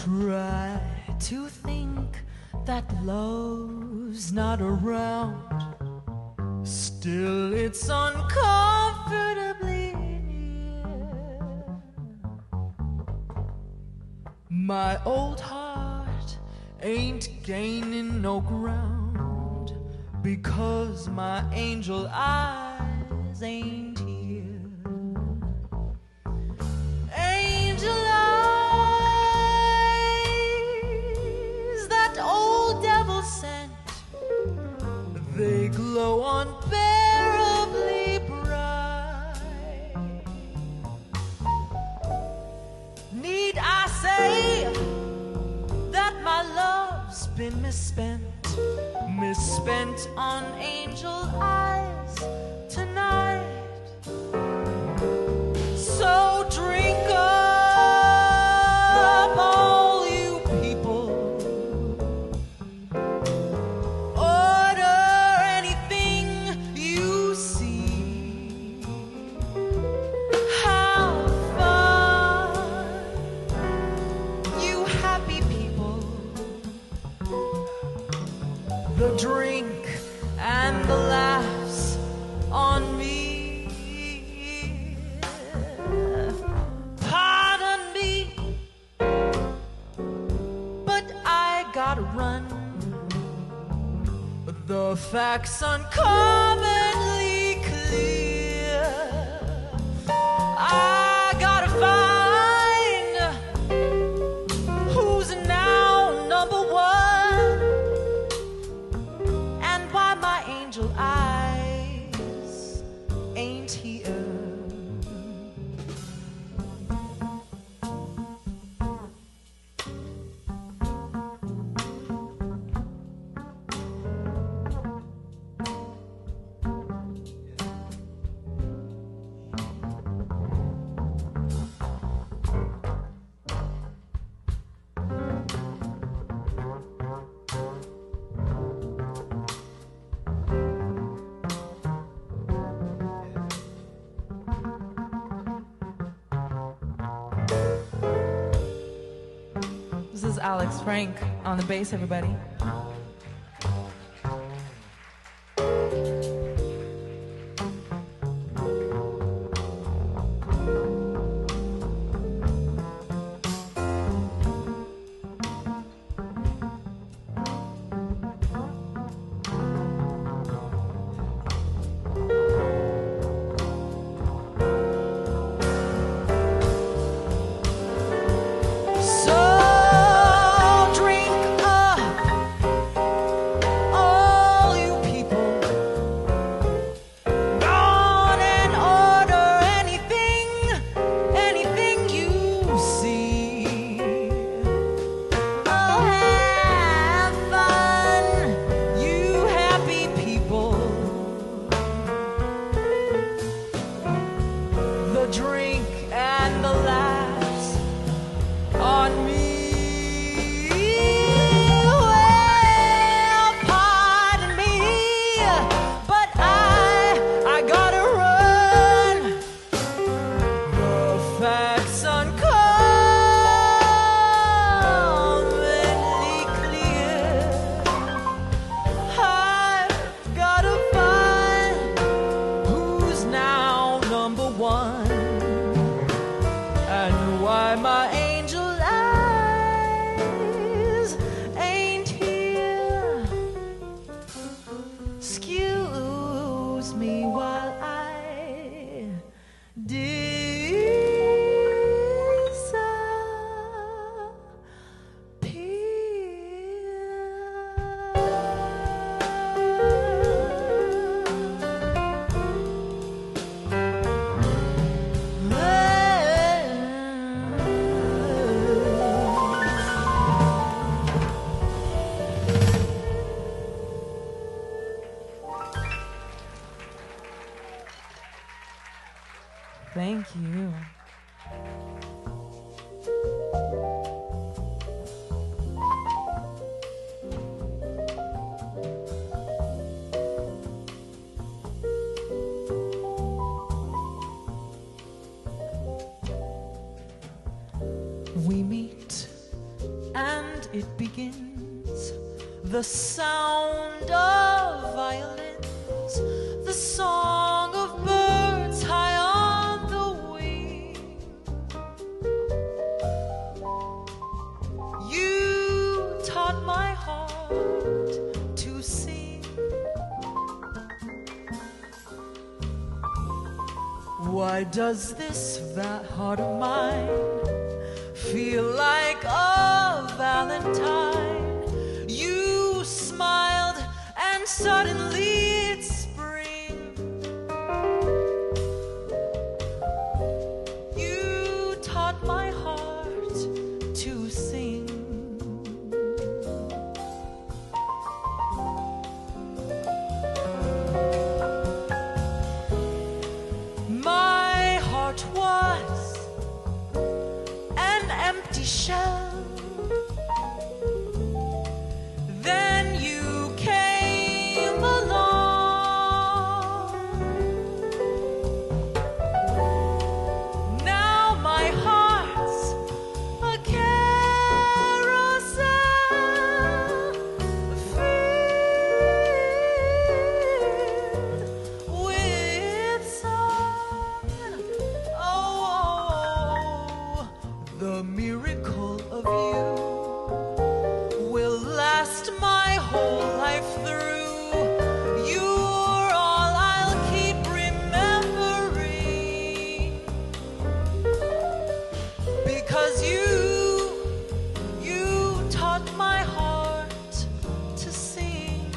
try to think that love's not around. Still, it's uncomfortably near. My old heart ain't gaining no ground because my angel eyes ain't here. Angel eyes, that old devil sent, they glow unbearably bright. Need I say that my love's been misspent on angel eyes tonight? So drink up, all you people. Order anything you see. Have fun, you happy people. The drink and the laughs on me. Pardon me, but I gotta run. The facts uncommonly clear. I gotta find who's now number one, and why my angel eyes ain't here. This is Alex Frank on the bass, everybody. Thank you. We meet it begins. The sound of violins, the song of birds high on the wing. You taught my heart to sing. Why does this heart of mine feel like a valentine? You smiled and suddenly it's spring. You taught my heart to sing. My heart was an empty shell. Then you came along. Now my heart's a carousel filled with song. Oh, the miracle of you will last my whole life through. You're all I'll keep remembering, because you taught my heart to sing.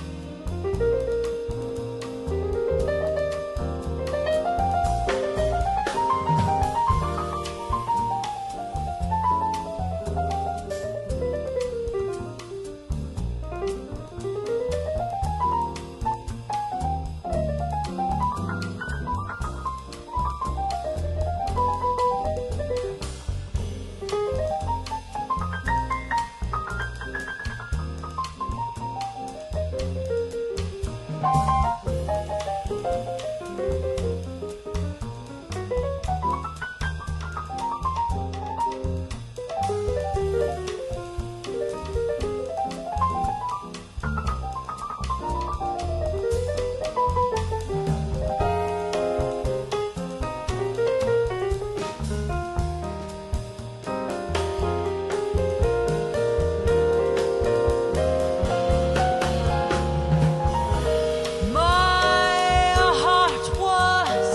My heart was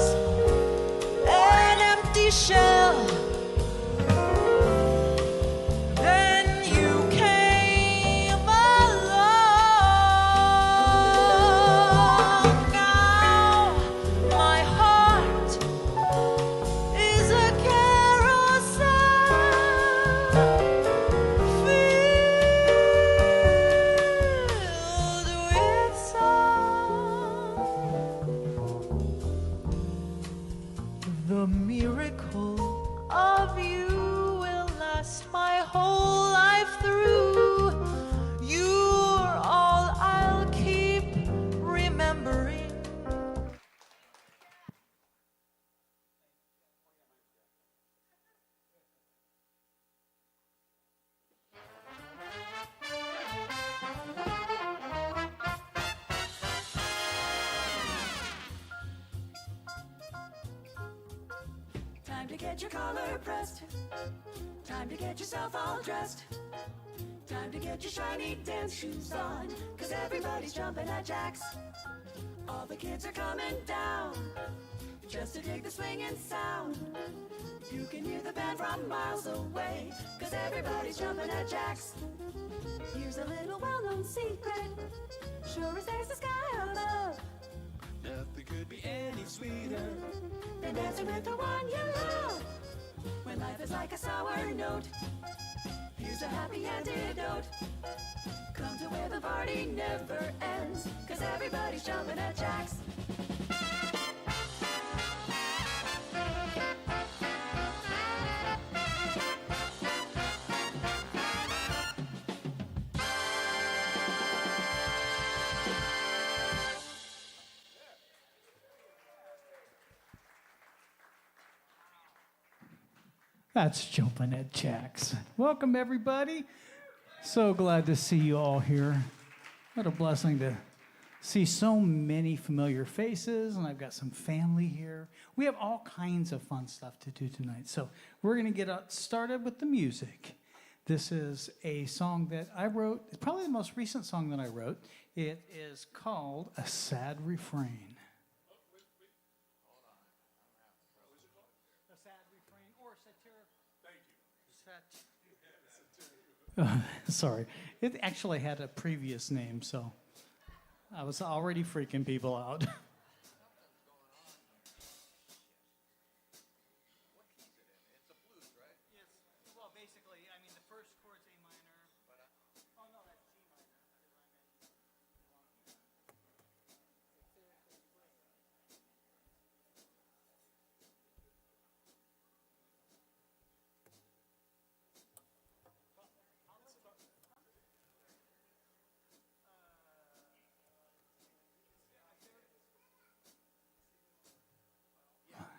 an empty shell. Then you came along. Now my heart is a carousel filled with song. The miracle of you will last my whole life through. You're all I'll keep remembering. Time to get your collar pressed. Time to get yourself all dressed. Time to get your shiny dance shoes on, 'cause everybody's jumping at Jax. All the kids are coming down just to dig the swinging sound. You can hear the band from miles away, 'cause everybody's jumping at Jax. Here's a little well-known secret. Sure as there's the sky above, Nothing could be any sweeter. than dancing with the one you love. When life is like a sour note, here's a happy antidote. Come to where the party never ends, 'cause everybody's jumping at Jax. That's Jumping at Jax. Welcome, everybody. So glad to see you all here. What a blessing to see so many familiar faces, and I've got some family here. We have all kinds of fun stuff to do tonight. So we're going to get started with the music. This is a song that I wrote. It's probably the most recent song that I wrote. It is called A Sad Refrain. A sad refrain or satire. Thank you. Sorry. It actually had a previous name, so I was already freaking people out. Well, basically, I mean, the first chord's A minor. Oh, no, that's C minor.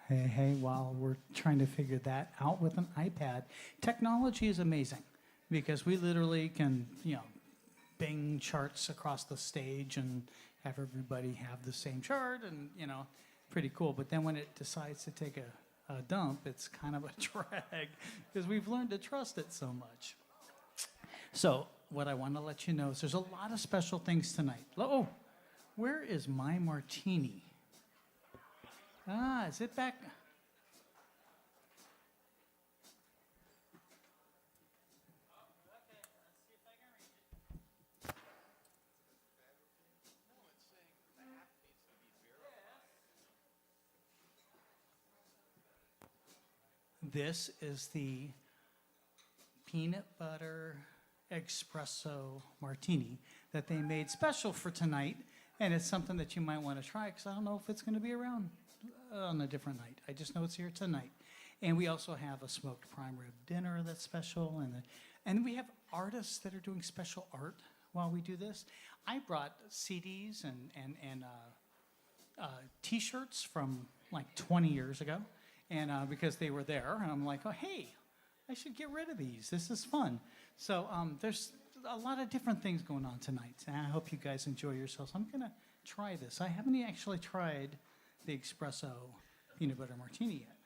Hey, while we're trying to figure that out with an iPad, technology is amazing because we literally can, bing charts across the stage and have everybody have the same chart and, pretty cool. But then when it decides to take a dump, it's kind of a drag because we've learned to trust it so much. So what I want to let you know is there's a lot of special things tonight. Oh, where is my martini? Is it back? This is the peanut butter espresso martini that they made special for tonight, and it's something that you might want to try because I don't know if it's going to be around on a different night. I just know it's here tonight. And we also have a smoked prime rib dinner that's special, and we have artists that are doing special art while we do this. I brought CDs and T-shirts from like 20 years ago, and because they were there, and I'm like, oh hey, I should get rid of these. This is fun. So there's a lot of different things going on tonight, and I hope you guys enjoy yourselves. I'm gonna try this. I haven't actually tried the espresso peanut butter martini yet.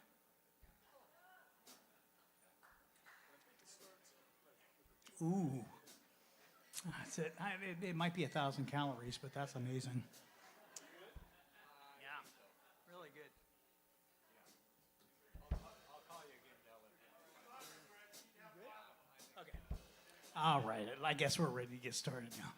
Ooh, that's it. It might be 1,000 calories, but that's amazing. Yeah, really good. I'll call you again, Dylan. Okay. All right. I guess we're ready to get started now.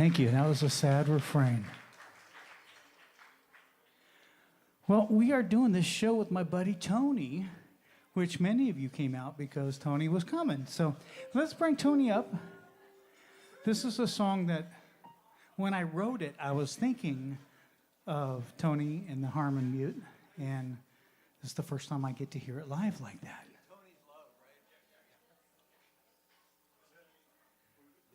Thank you. That was a sad refrain. Well, we are doing this show with my buddy Tony, which many of you came out because Tony was coming. So let's bring Tony up. This is a song that when I wrote it, I was thinking of Tony and the Harmon Mute, and this is the first time I get to hear it live like that.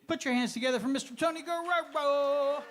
Put your hands together for Mr. Tony Guerrero.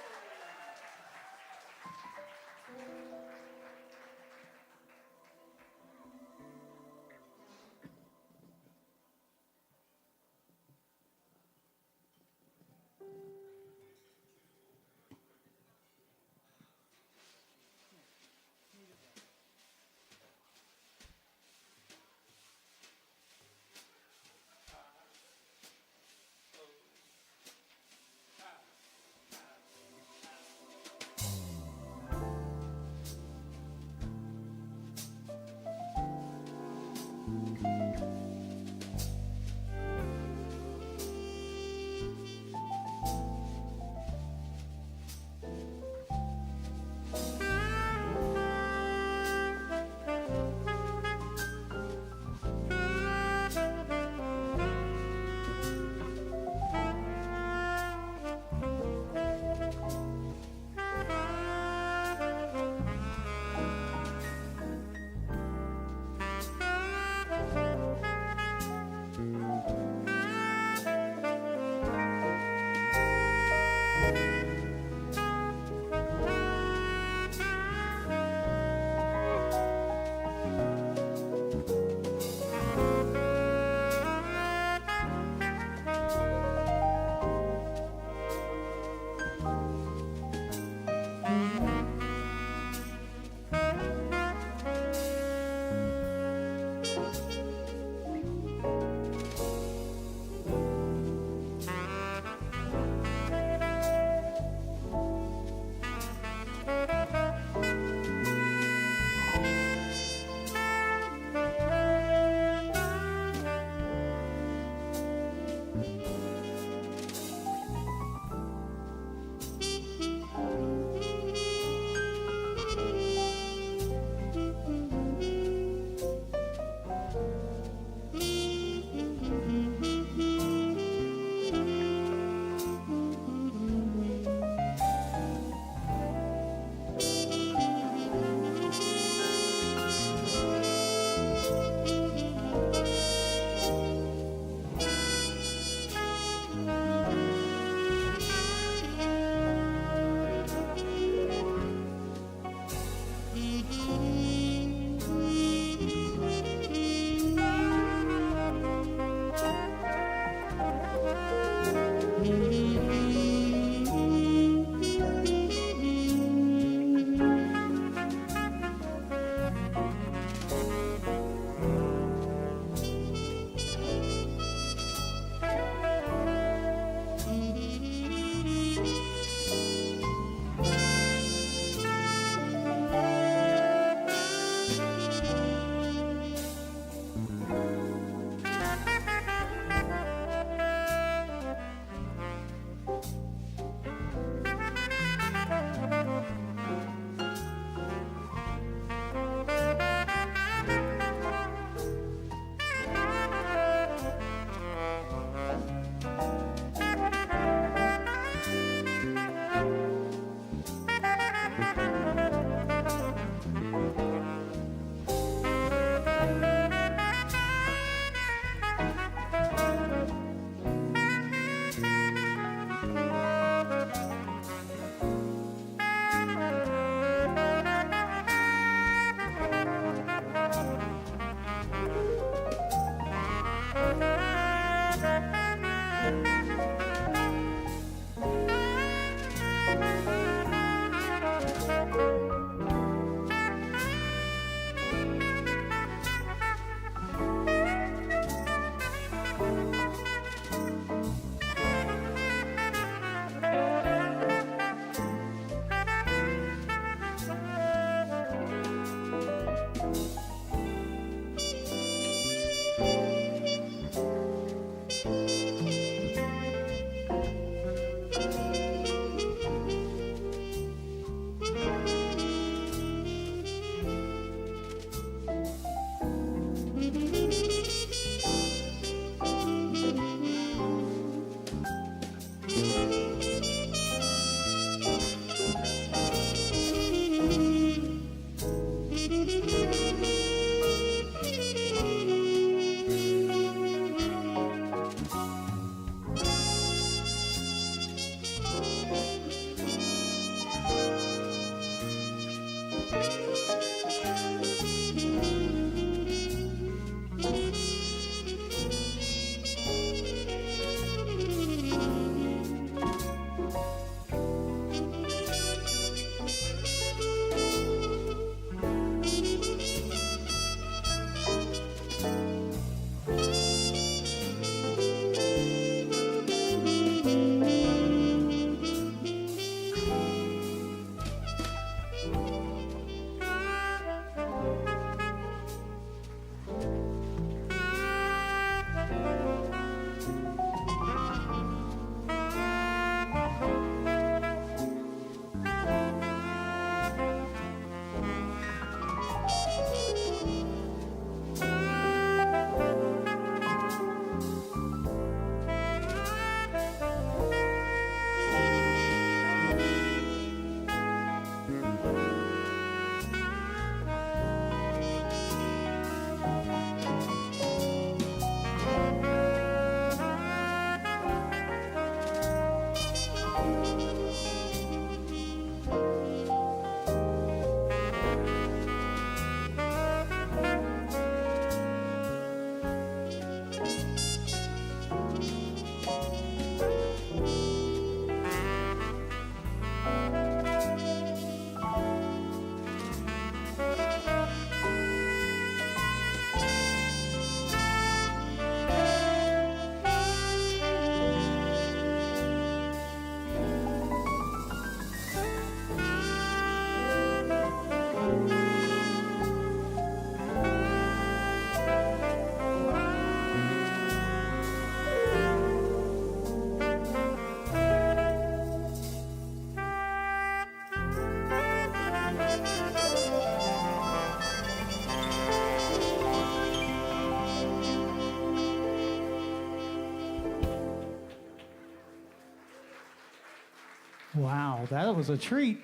that was a treat.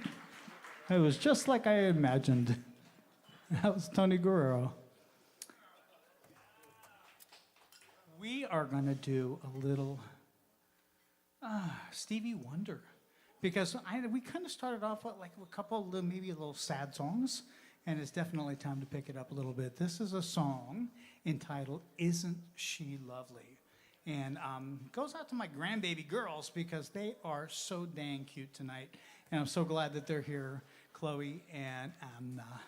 It was just like I imagined. That was Tony Guerrero. We are going to do a little Stevie Wonder, because we kind of started off with like a couple of maybe a little sad songs, and it's definitely time to pick it up a little bit. This is a song entitled "Isn't She Lovely?" And goes out to my grandbaby girls because they are so dang cute tonight. And I'm so glad that they're here, Chloe and Anna.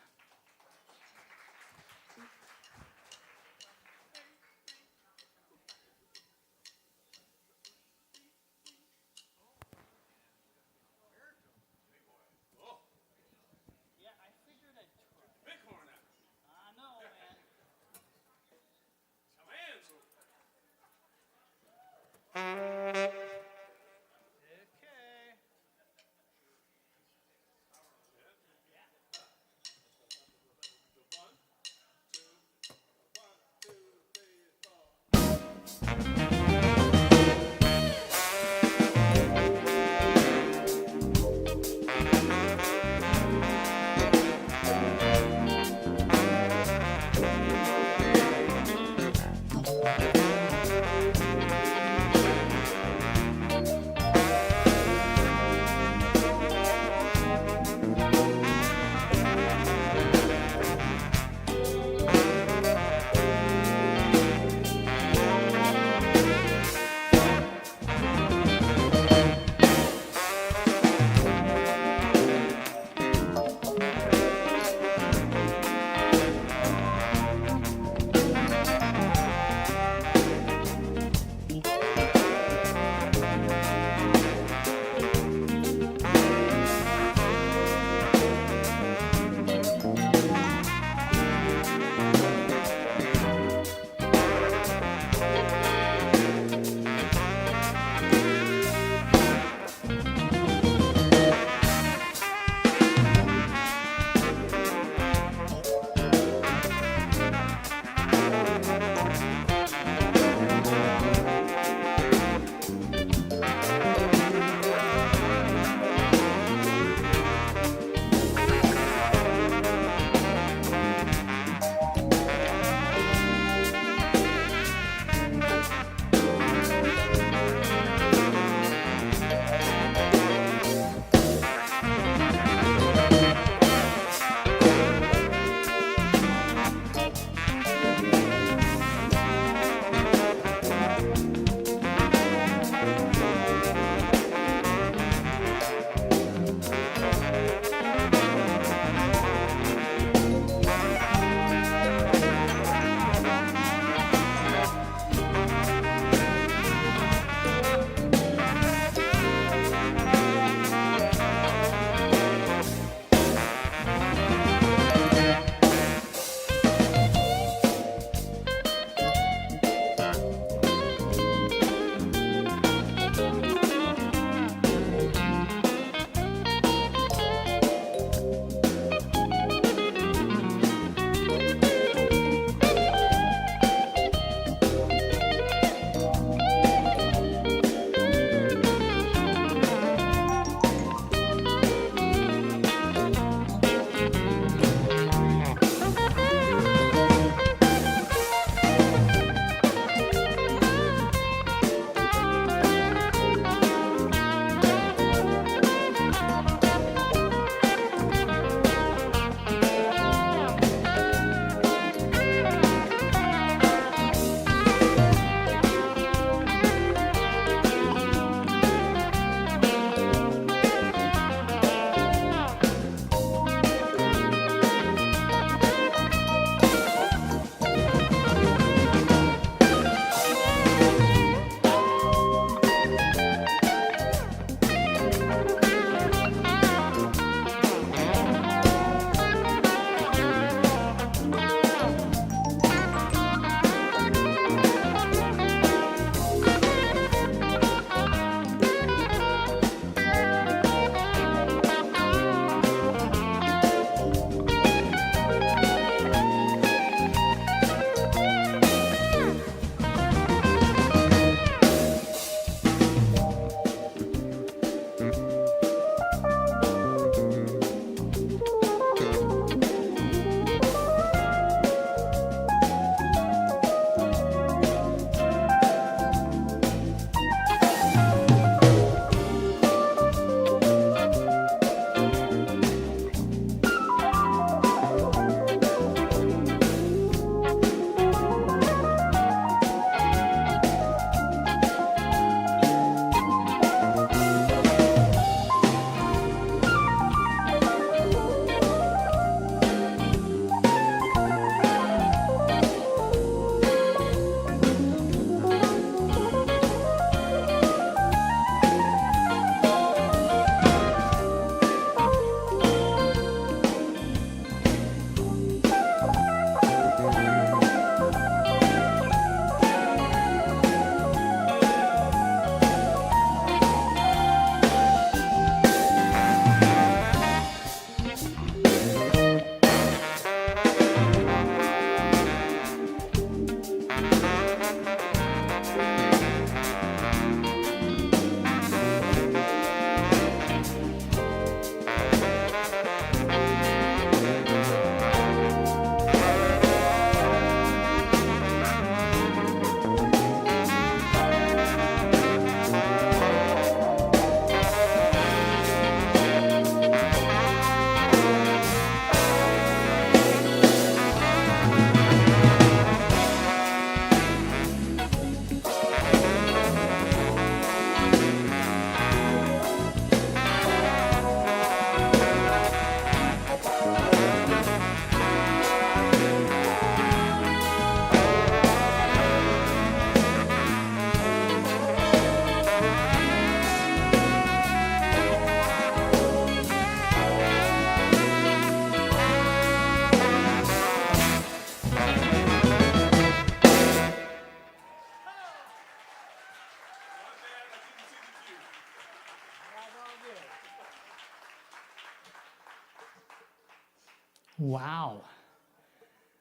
Wow.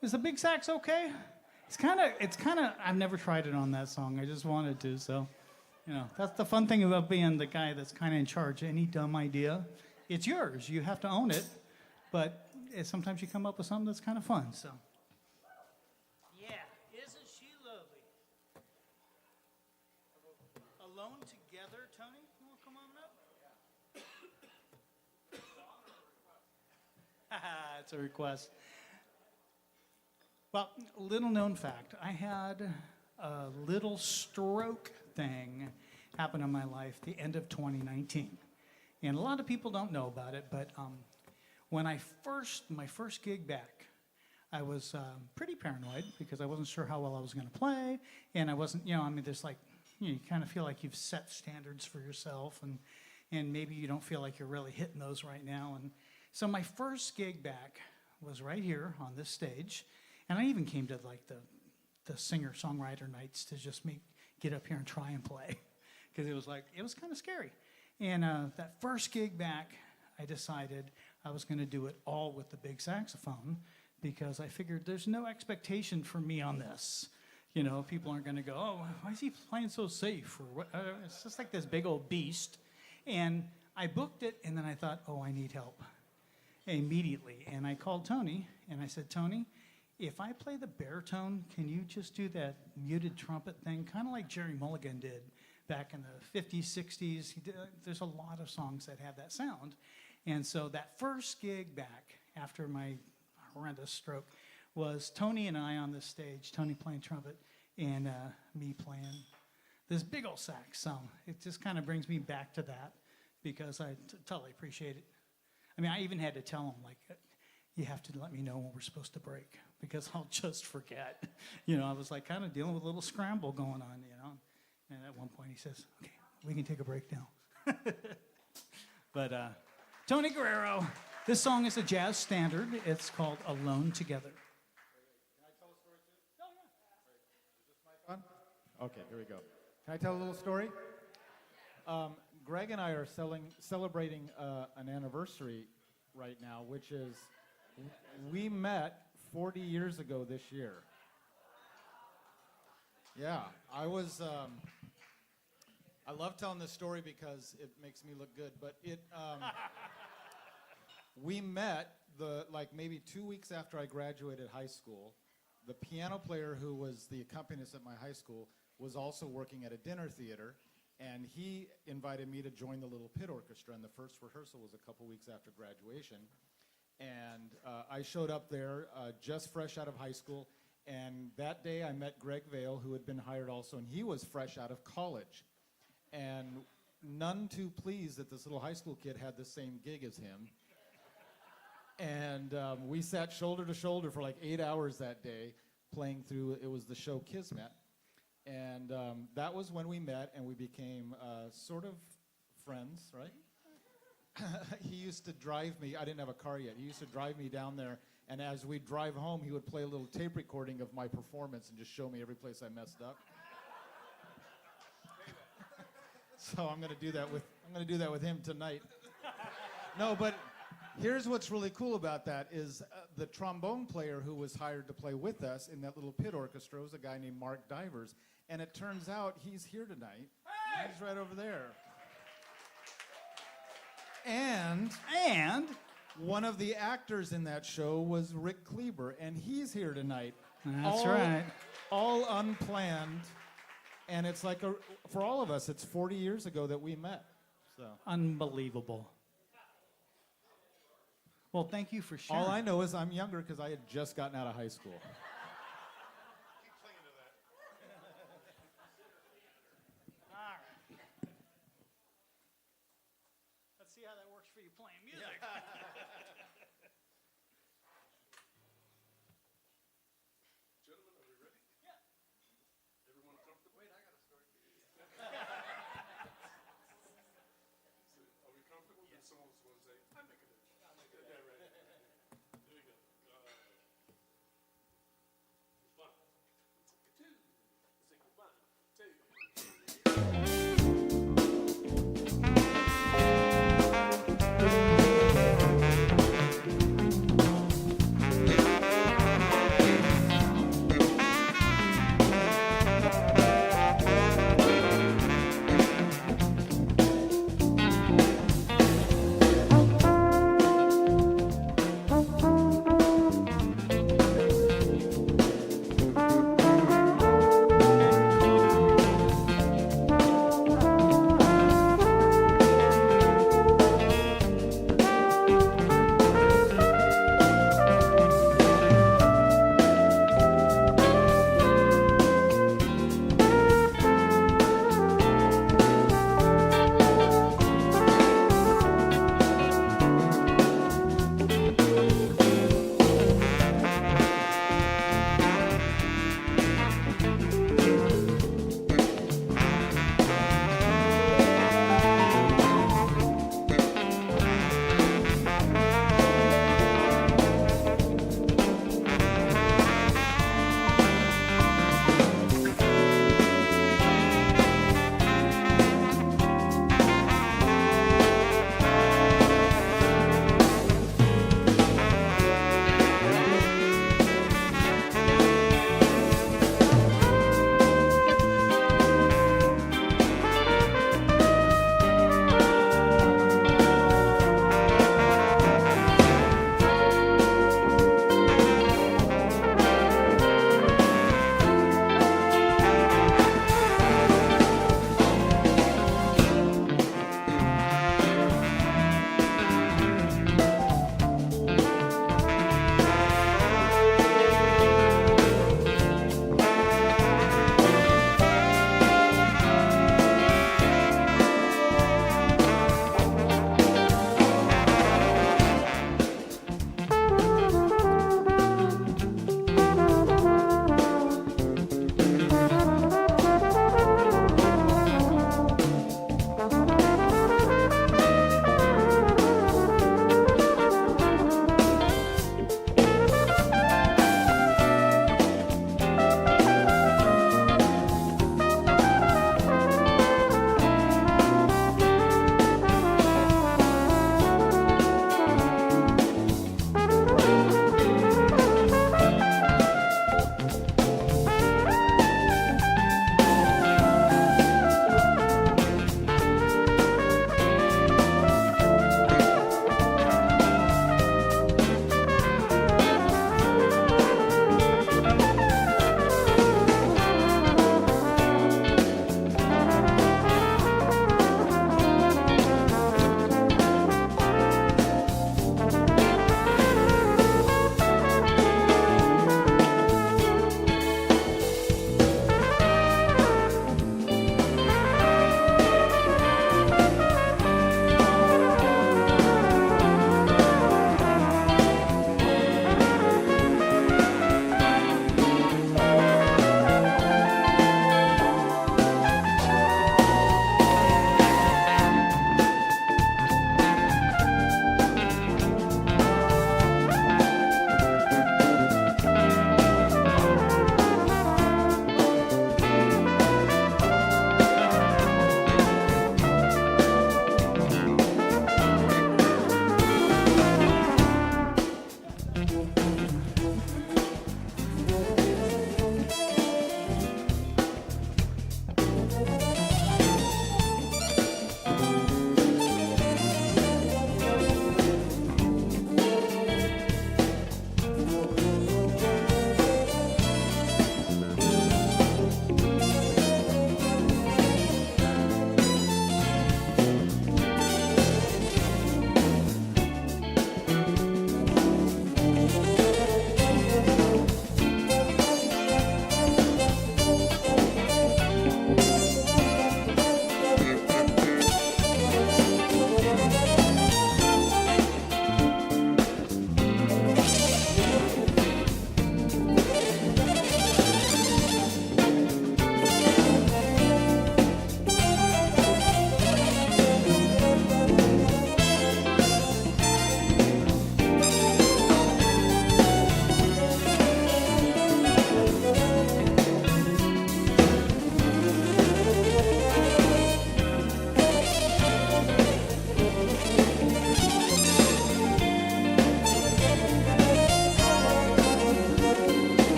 Is the big sax okay? It's kind of, I've never tried it on that song. I just wanted to, so, that's the fun thing about being the guy that's kind of in charge. Any dumb idea, it's yours. You have to own it, but sometimes you come up with something that's kind of fun, so. Yeah, isn't she lovely? Alone together, Tony? You want to come on up? It's a request. Well, little known fact, I had a little stroke thing happen in my life the end of 2019. And a lot of people don't know about it, but when my first gig back, I was pretty paranoid because I wasn't sure how well I was going to play. And I wasn't, there's like, you kind of feel like you've set standards for yourself and maybe you don't feel like you're really hitting those right now. And so my first gig back was right here on this stage. And I even came to like the singer-songwriter nights to just get up here and try and play because it was kind of scary. And that first gig back, I decided I was going to do it all with the big saxophone because I figured there's no expectation for me on this. People aren't going to go, oh, why is he playing so safe? Or what? It's just like this big old beast. And I booked it, and then I thought, oh, I need help immediately. And I called Tony, and I said, Tony, if I play the baritone, can you just do that muted trumpet thing, kind of like Jerry Mulligan did back in the 50s, 60s? There's a lot of songs that have that sound. And so that first gig back after my horrendous stroke was Tony and I on the stage, Tony playing trumpet and me playing this big old sax. So it just kind of brings me back to that because I totally appreciate it. I mean, I even had to tell him, like, you have to let me know when we're supposed to break because I'll just forget. I was like kind of dealing with a little scramble going on, And at one point he says, okay, we can take a break now. But Tony Guerrero, this song is a jazz standard. It's called Alone Together. Can I tell a story too? Oh, yeah. Is this mic on? Okay, here we go. Can I tell a little story? Greg and I are celebrating an anniversary right now, which is we met 40 years ago this year. Yeah, I love telling this story because it makes me look good, but we met maybe 2 weeks after I graduated high school. The piano player who was the accompanist at my high school was also working at a dinner theater, and he invited me to join the Little Pit Orchestra, and the first rehearsal was a couple weeks after graduation. And I showed up there just fresh out of high school, and that day I met Greg VAIL, who had been hired also, and he was fresh out of college. And none too pleased that this little high school kid had the same gig as him. And we sat shoulder to shoulder for like 8 hours that day playing through, it was the show Kismet. And that was when we met and we became sort of friends, right? He used to drive me, I didn't have a car yet, he used to drive me down there, and as we'd drive home, he would play a little tape recording of my performance and just show me every place I messed up. So I'm gonna do that with him tonight. No, but here's what's really cool about that is the trombone player who was hired to play with us in that Little Pit Orchestra was a guy named Mark Divers, and it turns out he's here tonight. Hey! He's right over there. And one of the actors in that show was Rick Kleber, and he's here tonight. That's right. All unplanned, and it's like for all of us, it's 40 years ago that we met. So unbelievable. Well, thank you for sharing. All I know is I'm younger because I had just gotten out of high school. Keep clinging to that. All right. Let's see how that works for you playing music. Gentlemen, are we ready? Yeah. Everyone comfortable? Wait, I got a story for you. So, are we comfortable? Yes. Someone's going to say, I'm making it. Yeah, right. Here we go. One, two. Let's take it. 1, 2.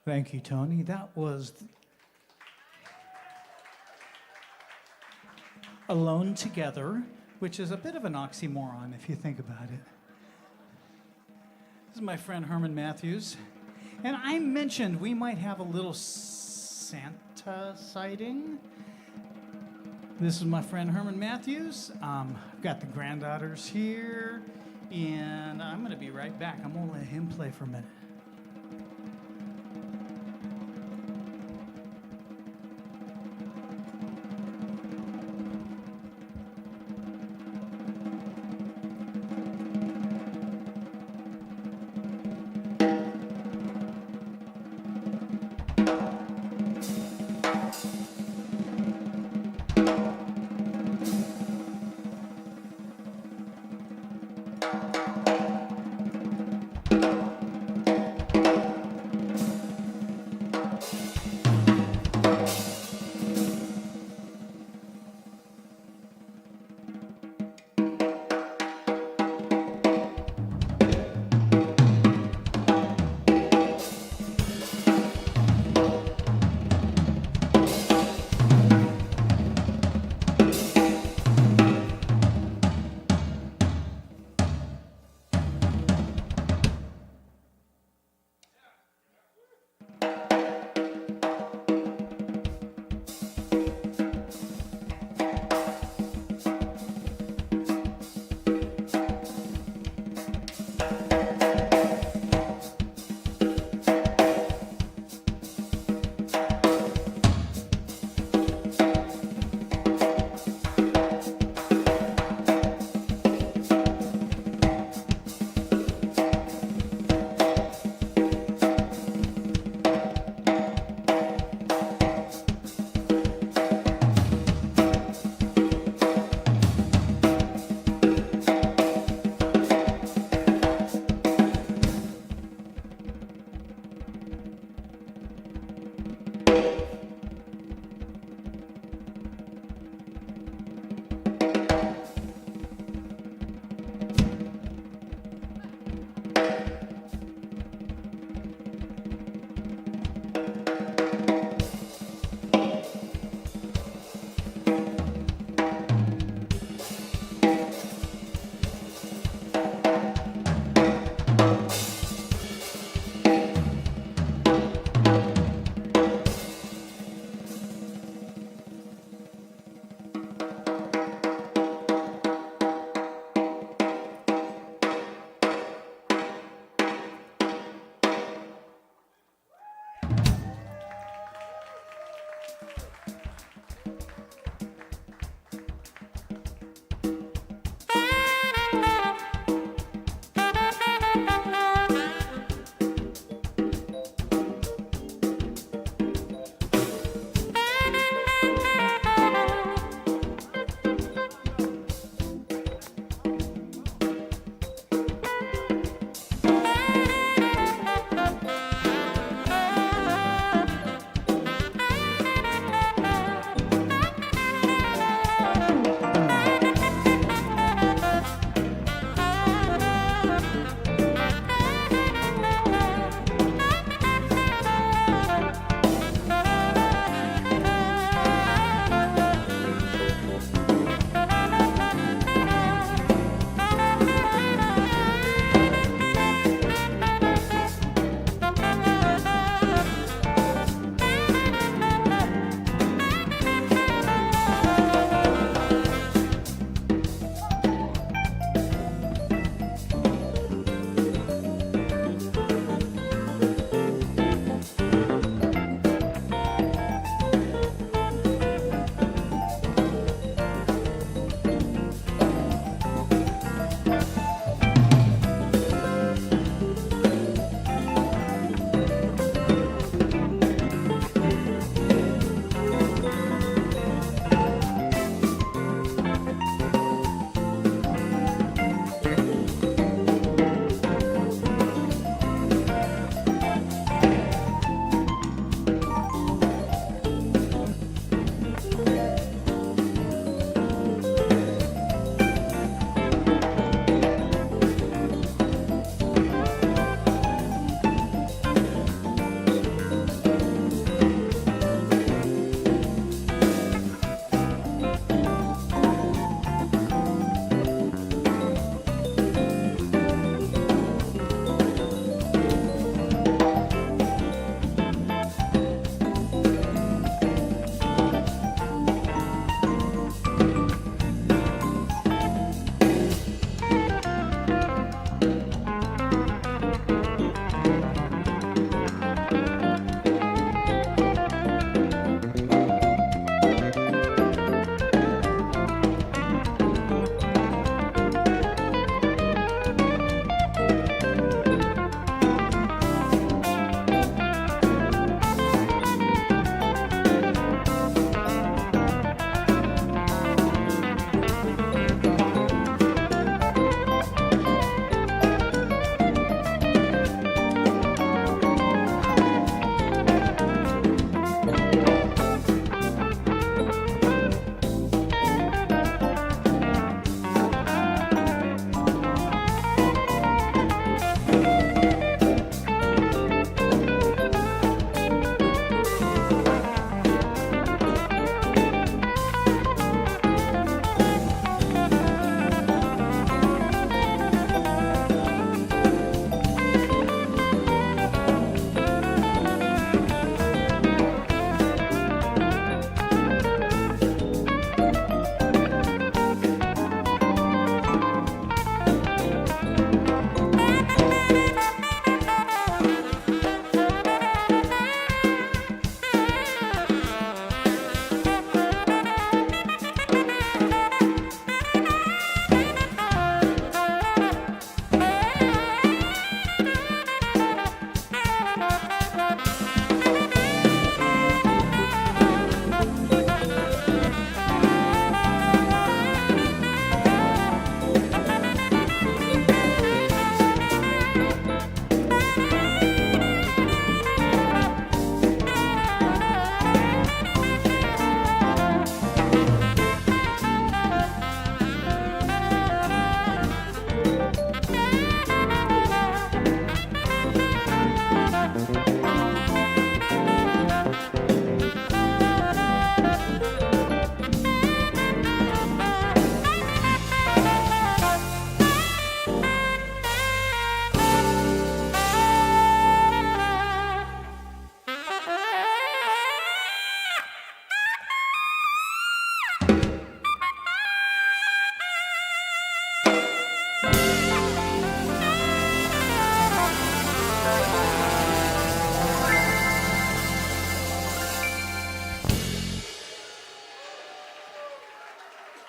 Thank you, Tony. That was Alone Together, which is a bit of an oxymoron if you think about it. This is my friend Herman Matthews. And I mentioned we might have a little Santa sighting. This is my friend Herman Matthews. I've got the granddaughters here, and I'm going to be right back. I'm going to let him play for a minute.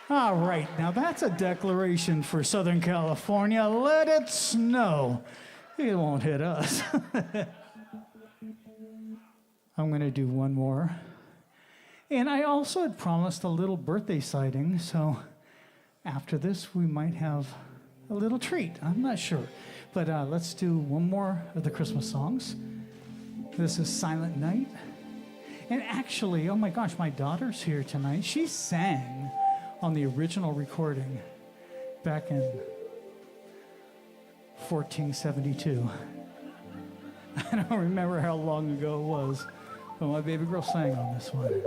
All right, now that's a declaration for Southern California. Let it snow. It won't hit us. I'm going to do one more. And I also had promised a little birthday sighting, so after this we might have a little treat. I'm not sure. But let's do one more of the Christmas songs. This is Silent Night. And actually, oh my gosh, my daughter's here tonight. She sang on the original recording back in 1472. I don't remember how long ago it was, but my baby girl sang on this one.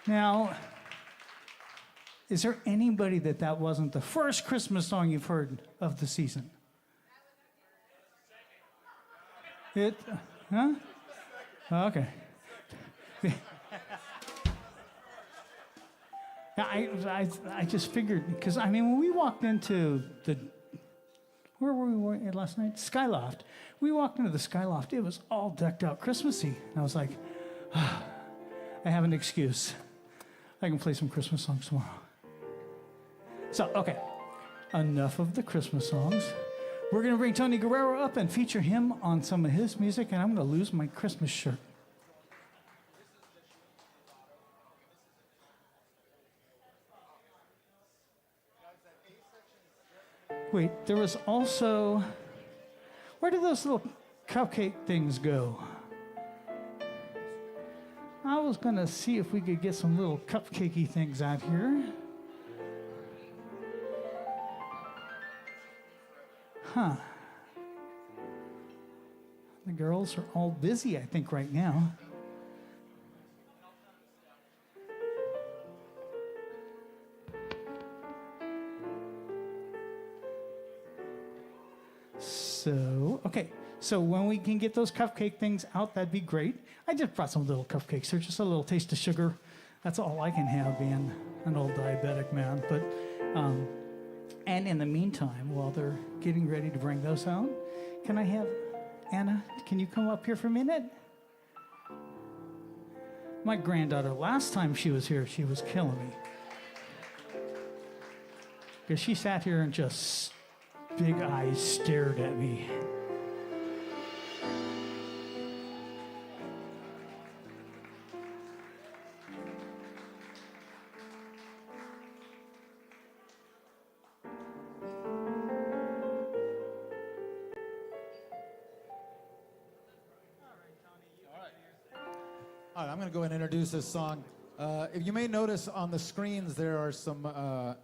Now, is there anybody that wasn't the first Christmas song you've heard of the season? It, huh? Okay. Yeah, I just figured, because, I mean, when we walked into where were we last night? Skyloft. We walked into the Skyloft. It was all decked out Christmassy. And I was like, I have an excuse. I can play some Christmas songs tomorrow. So, okay, enough of the Christmas songs. We're going to bring Tony Guerrero up and feature him on some of his music, and I'm going to lose my Christmas shirt. Wait, there was also... Where did those little cupcake things go? I was going to see if we could get some little cupcakey things out here. Huh. The girls are all busy, I think, right now. So, okay. So when we can get those cupcake things out, that'd be great. I just brought some little cupcakes. They're just a little taste of sugar. That's all I can have being an old diabetic man. But, and in the meantime, while they're getting ready to bring those out, can I have Anna, can you come up here for a minute? My granddaughter, last time she was here, she was killing me. Because she sat here and just big eyes stared at me. All right, I'm going to go and introduce this song. If you may notice on the screens, there are some, I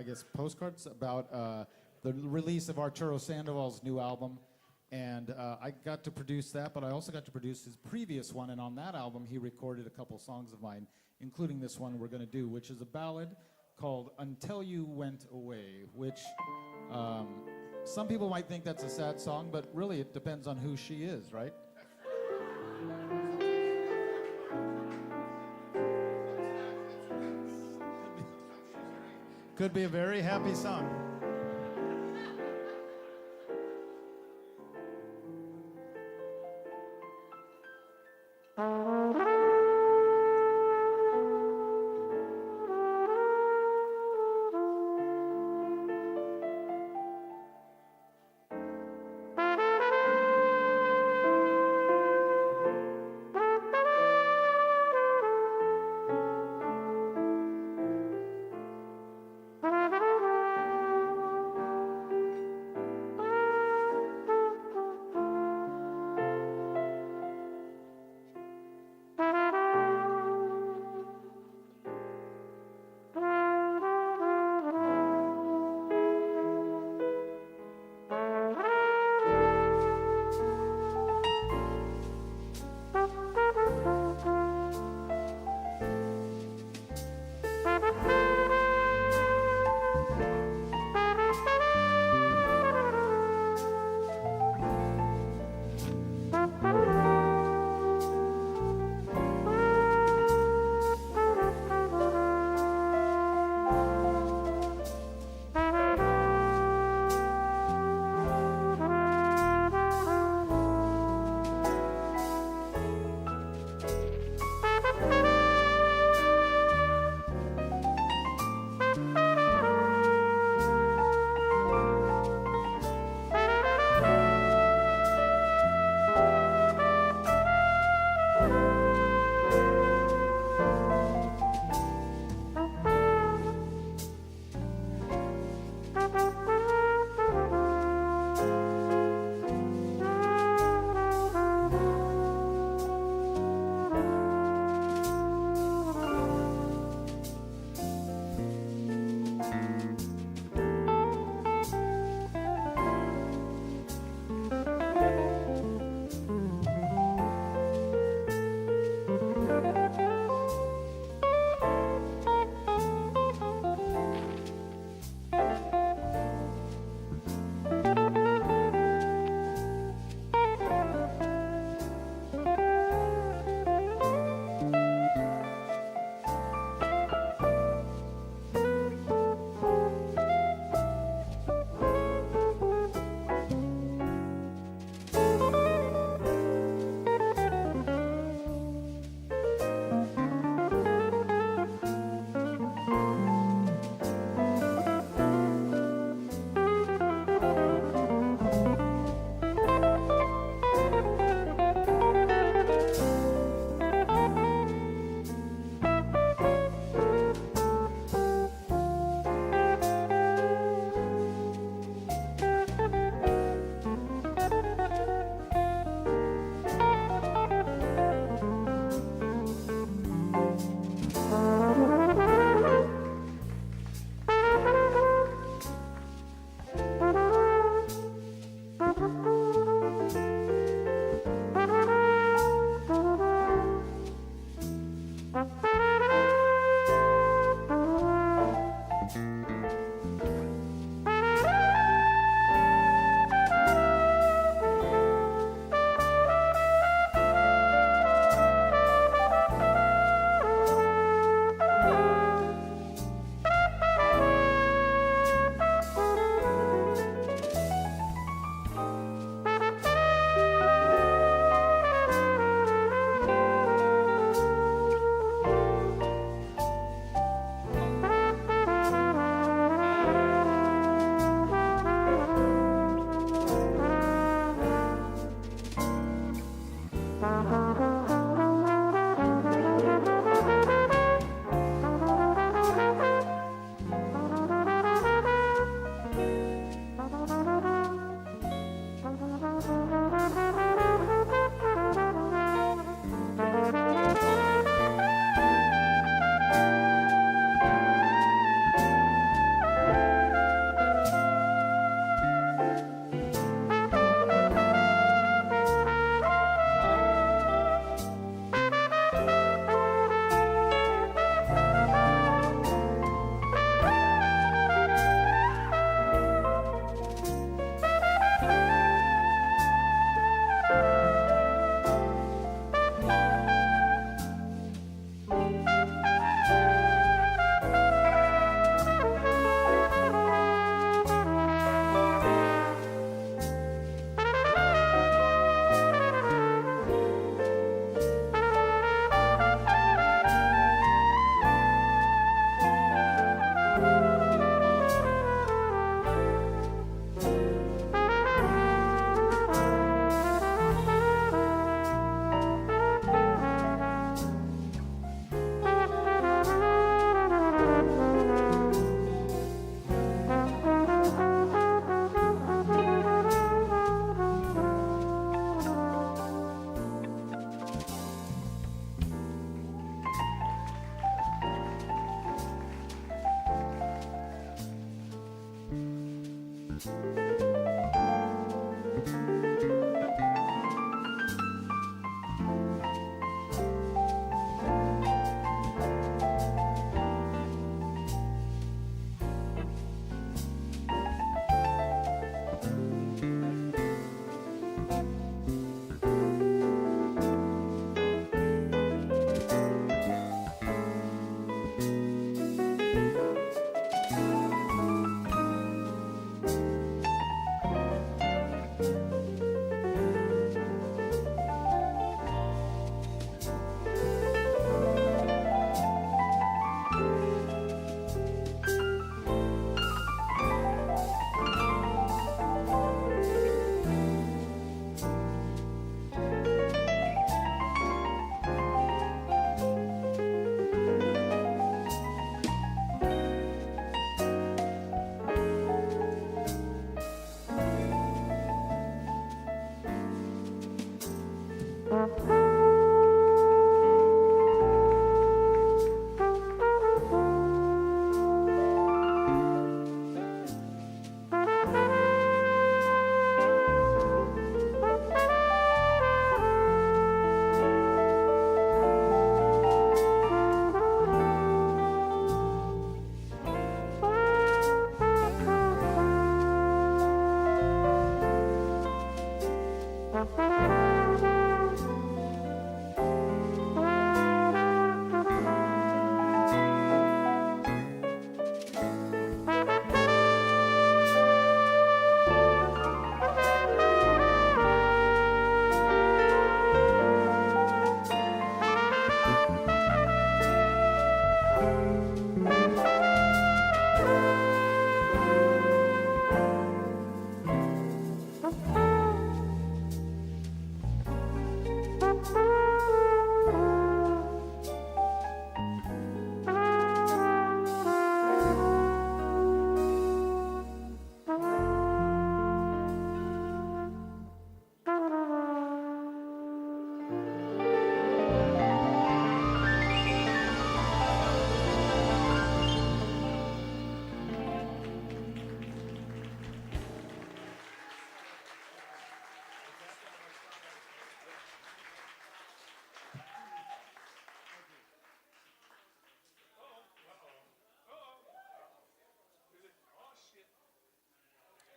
guess, postcards about the release of Arturo Sandoval's new album. And I got to produce that, but I also got to produce his previous one. And on that album, he recorded a couple songs of mine, including this one we're going to do, which is a ballad called Until You Went Away, which some people might think that's a sad song, but really it depends on who she is, right? Could be a very happy song.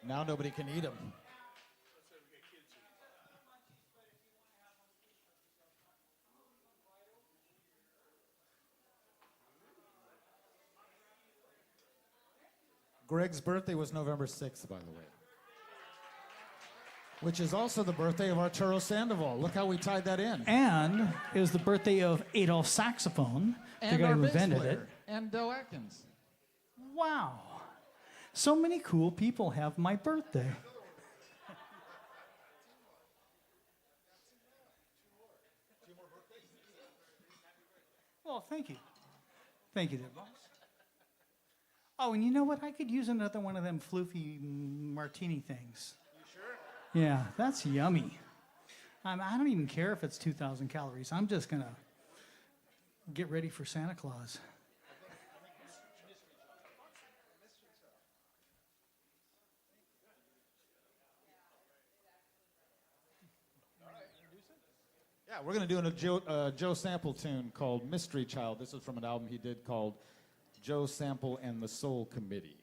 Now nobody can eat them. Greg's birthday was November 6th, by the way. Which is also the birthday of Arturo Sandoval. Look how we tied that in. And it was the birthday of Adolf Saxophone, the And guy our who bass invented player, it. and Del Atkins. Wow. So many cool people have my birthday. Well, thank you. Thank you there, boss. Oh, and you know what? I could use another one of them floofy martini things. You sure? Yeah, that's yummy. I don't even care if it's 2,000 calories. I'm just going to get ready for Santa Claus. Yeah, we're going to do a Joe Sample tune called Mystery Child. This is from an album he did called Joe Sample and the Soul Committee.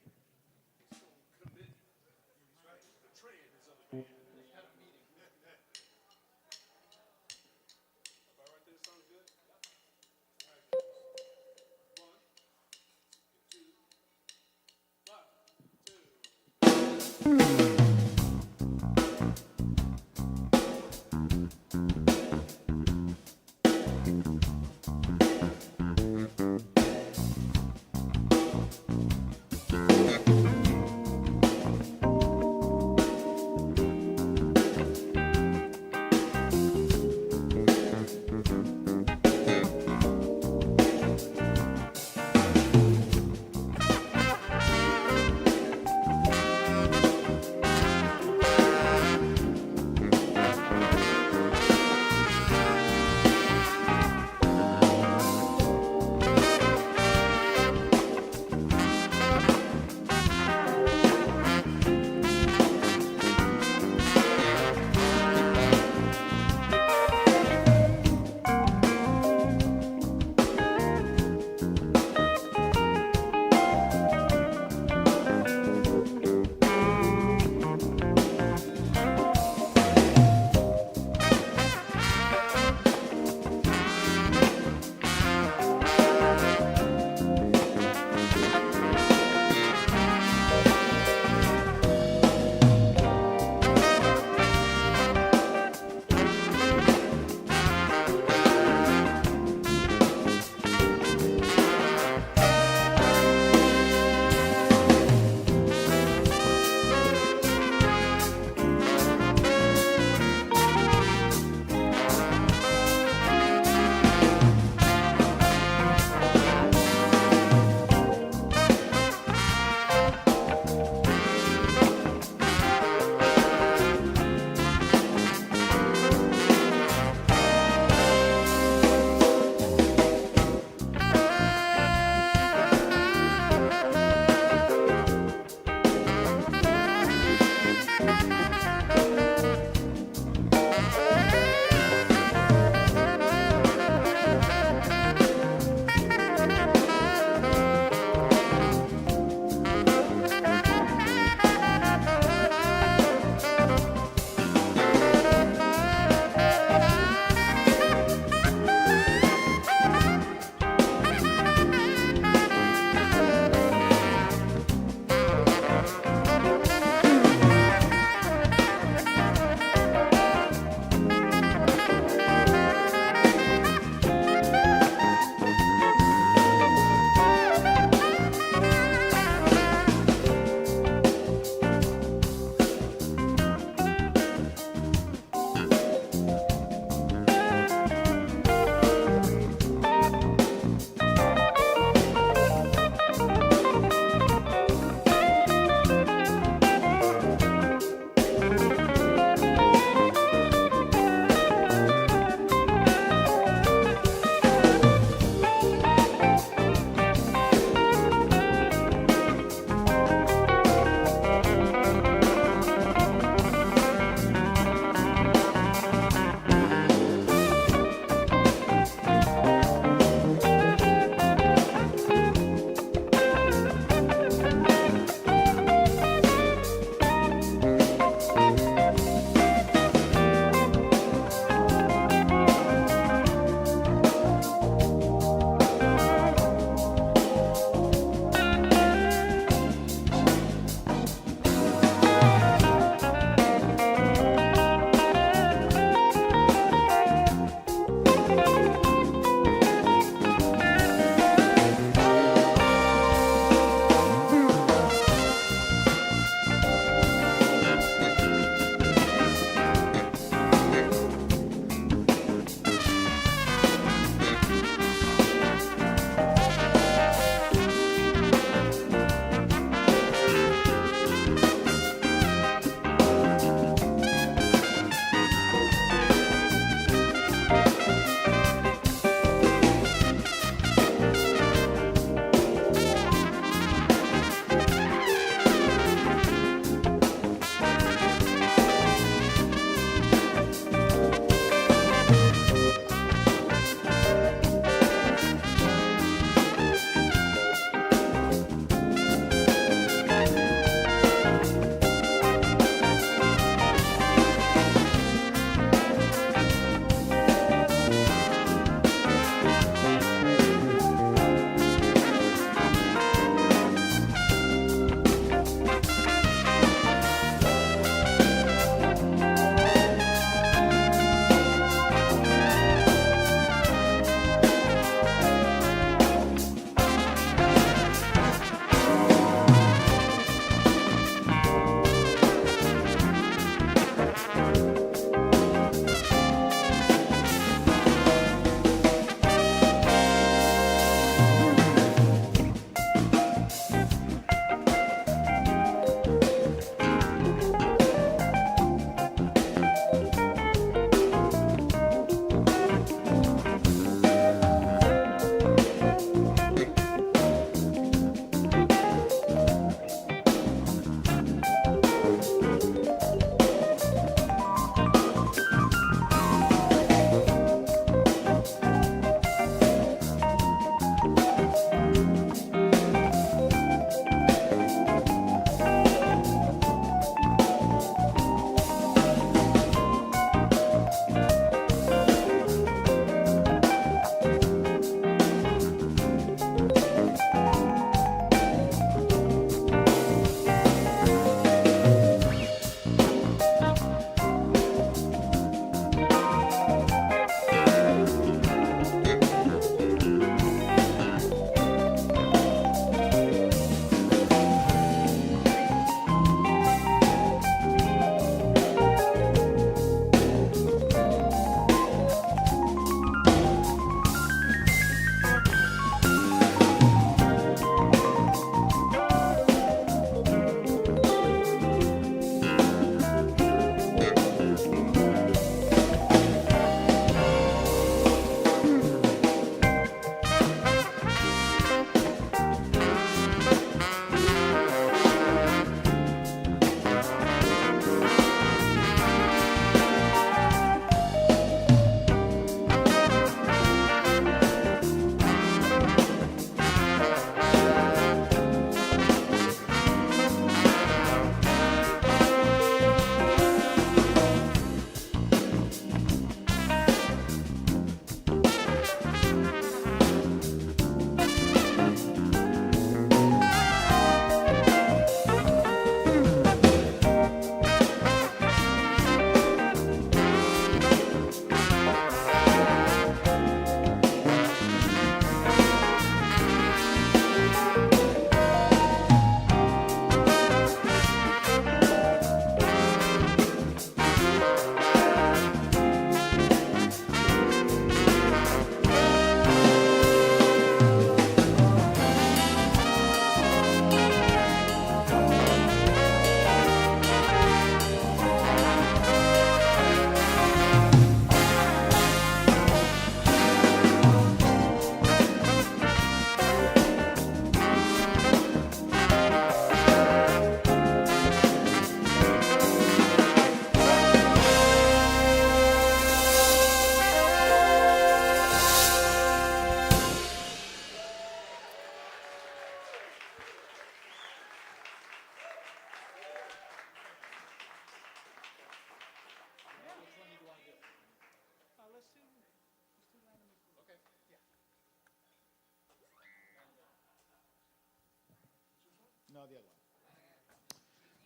the other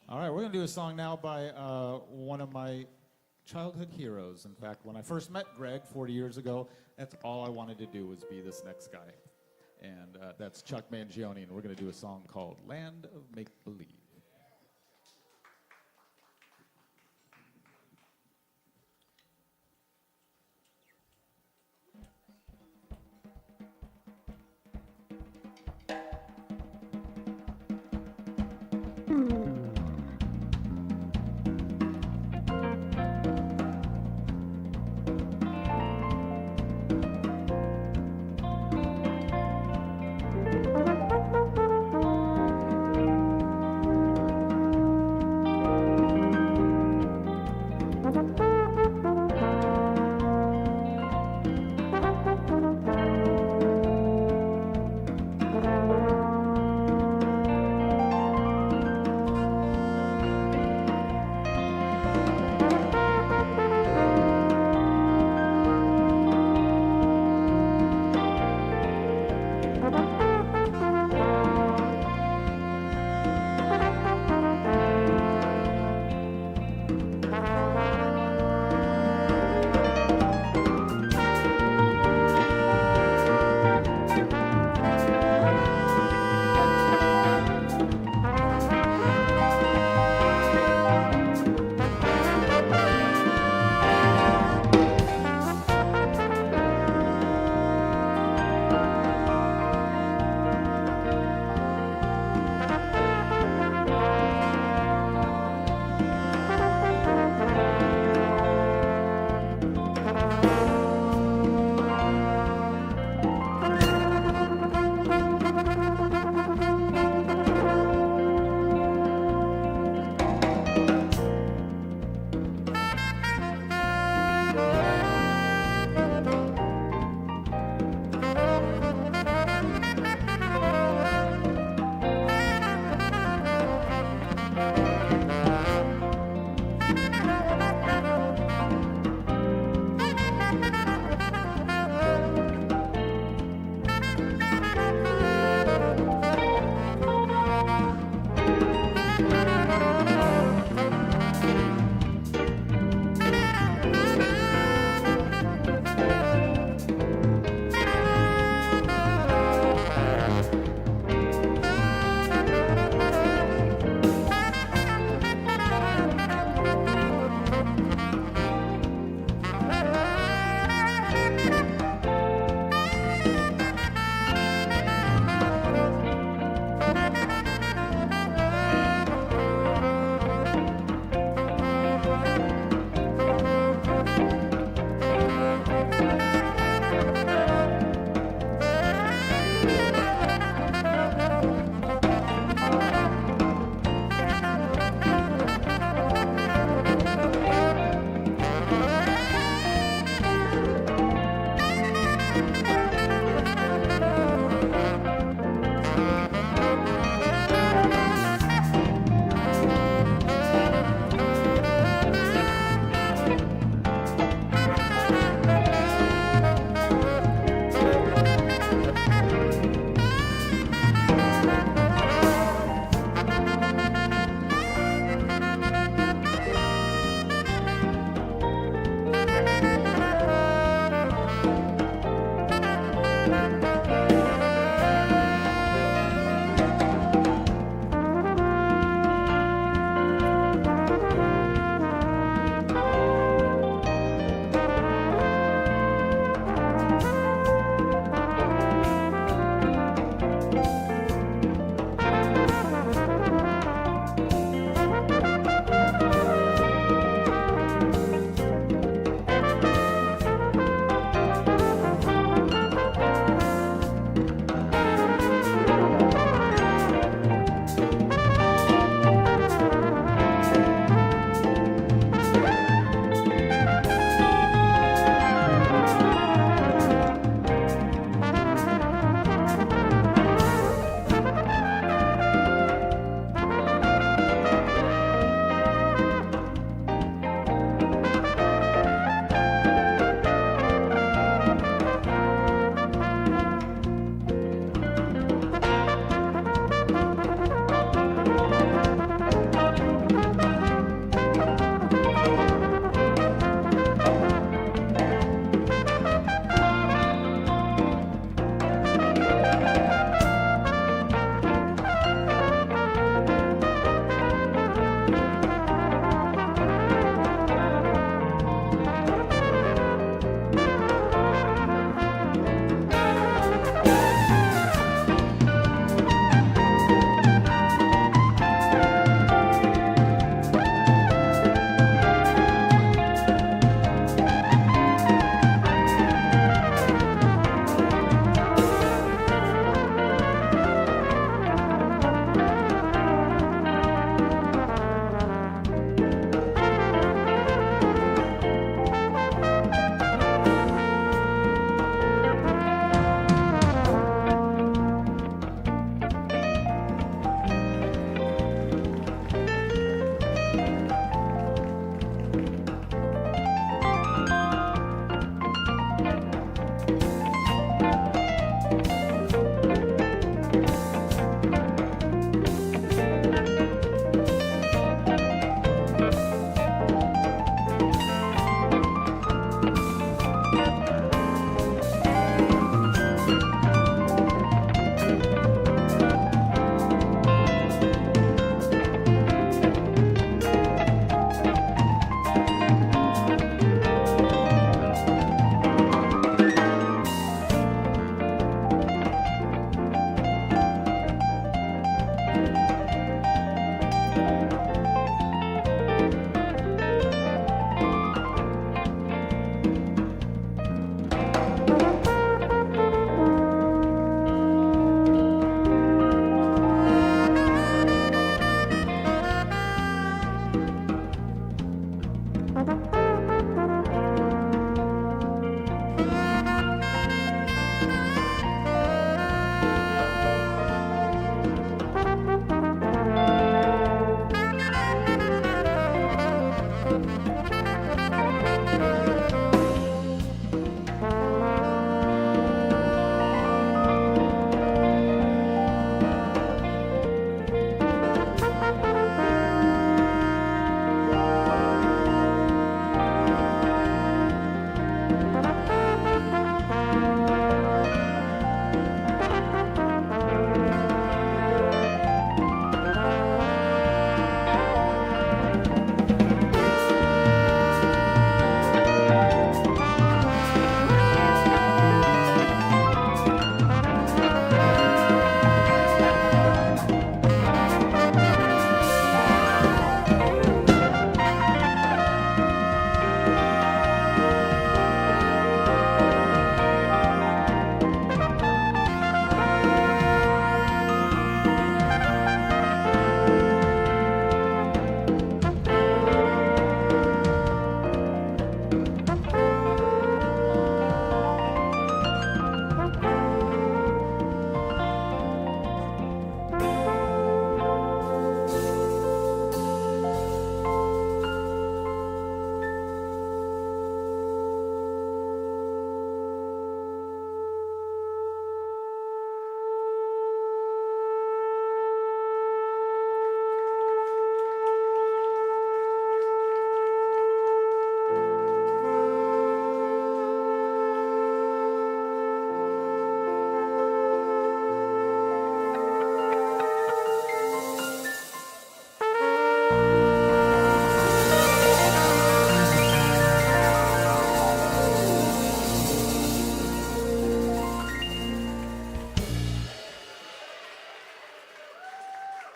one. All right, we're going to do a song now by one of my childhood heroes. In fact, when I first met Greg 40 years ago, that's all I wanted to do was be this next guy. And that's Chuck Mangione, and we're going to do a song called Land of Make-Believe.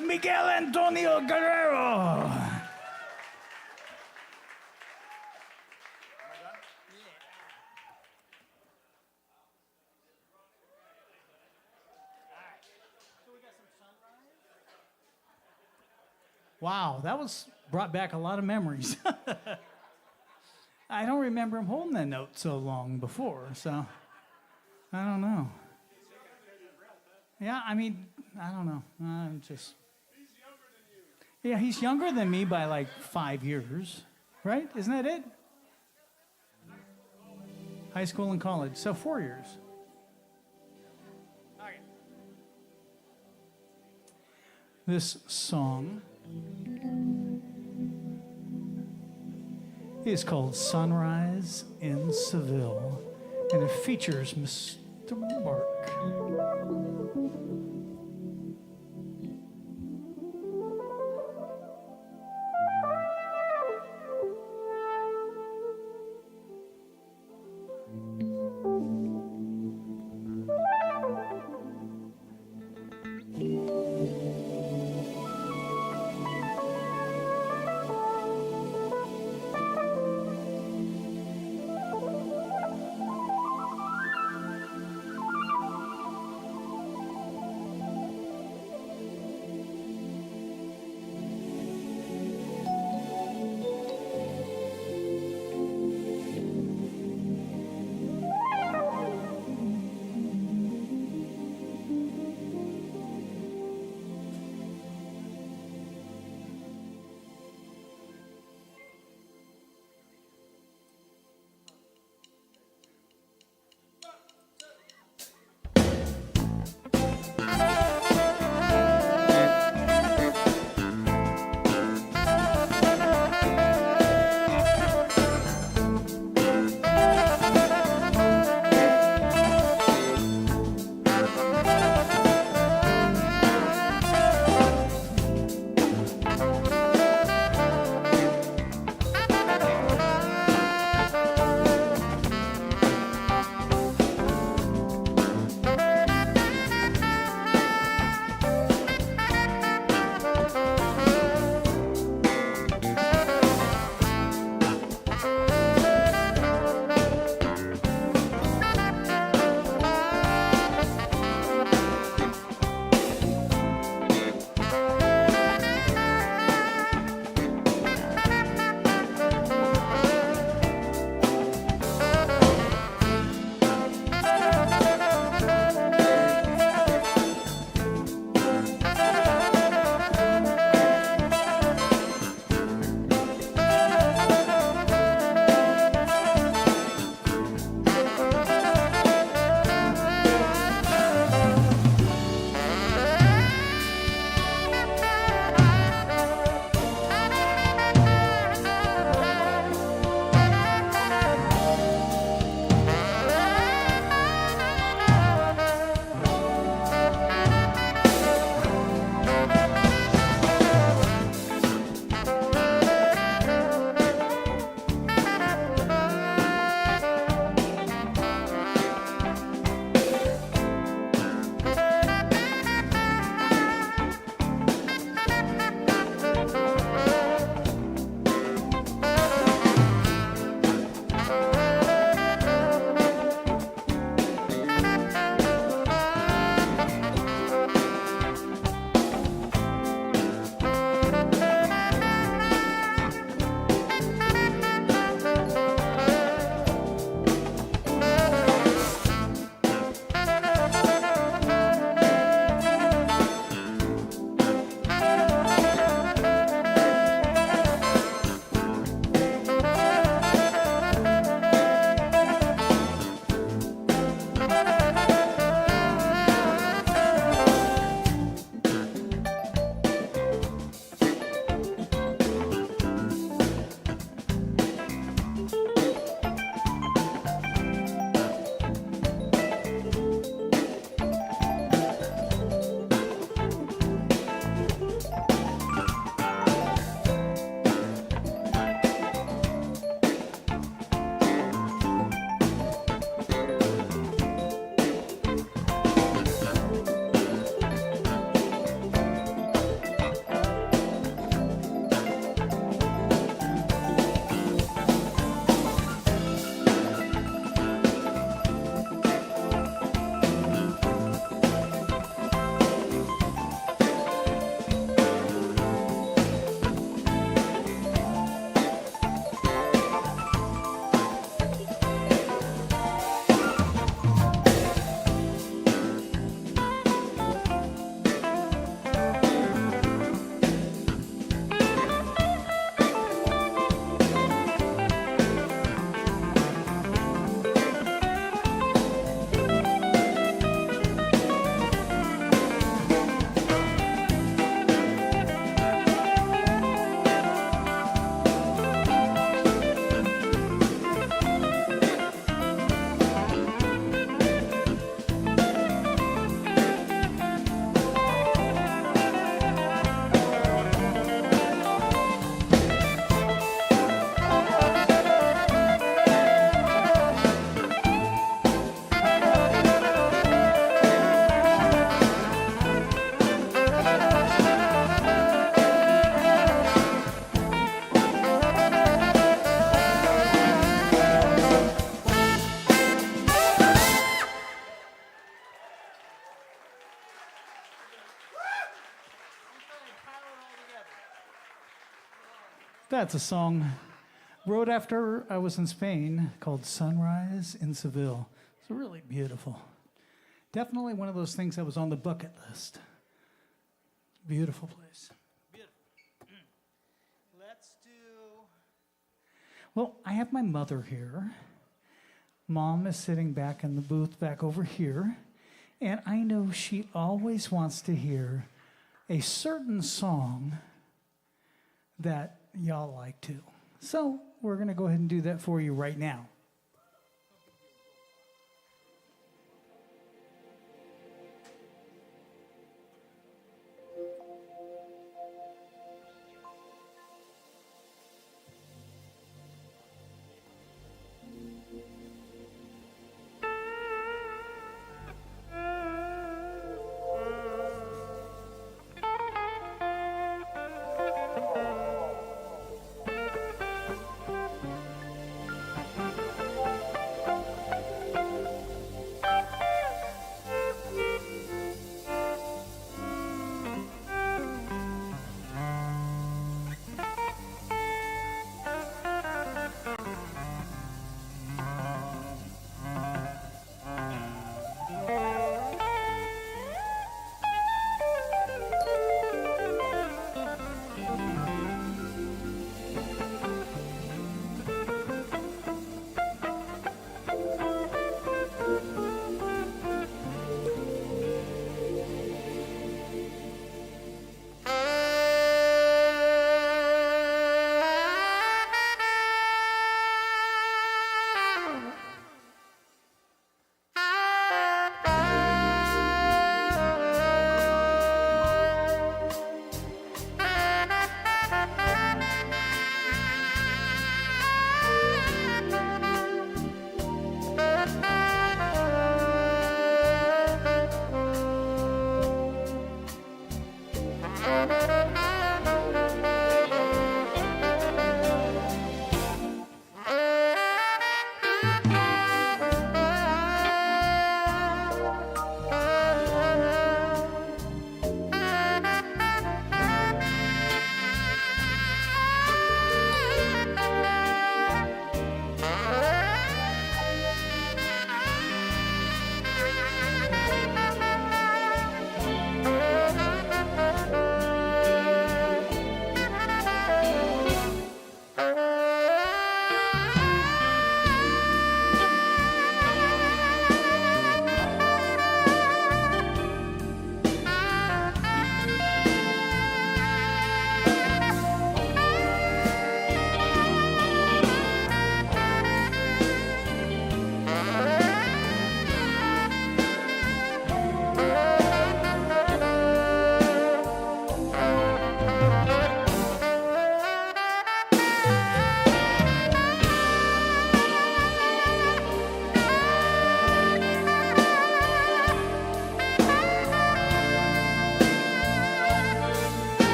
Miguel Antonio Guerrero. Wow, that was brought back a lot of memories. I don't remember him holding that note so long before, so I don't know. Yeah, I mean, I don't know. I'm just. Yeah, he's younger than me by like 5 years, right? Isn't that it? High school and college, so 4 years. Okay. This song is called Sunrise in Seville, and it features Mr. Mark. That's a song wrote after I was in Spain called Sunrise in Seville. It's really beautiful. Definitely one of those things that was on the bucket list. Beautiful place. Beautiful. Let's do... Well, I have my mother here. Mom is sitting back in the booth back over here. And I know she always wants to hear a certain song that y'all like too. So we're going to go ahead and do that for you right now.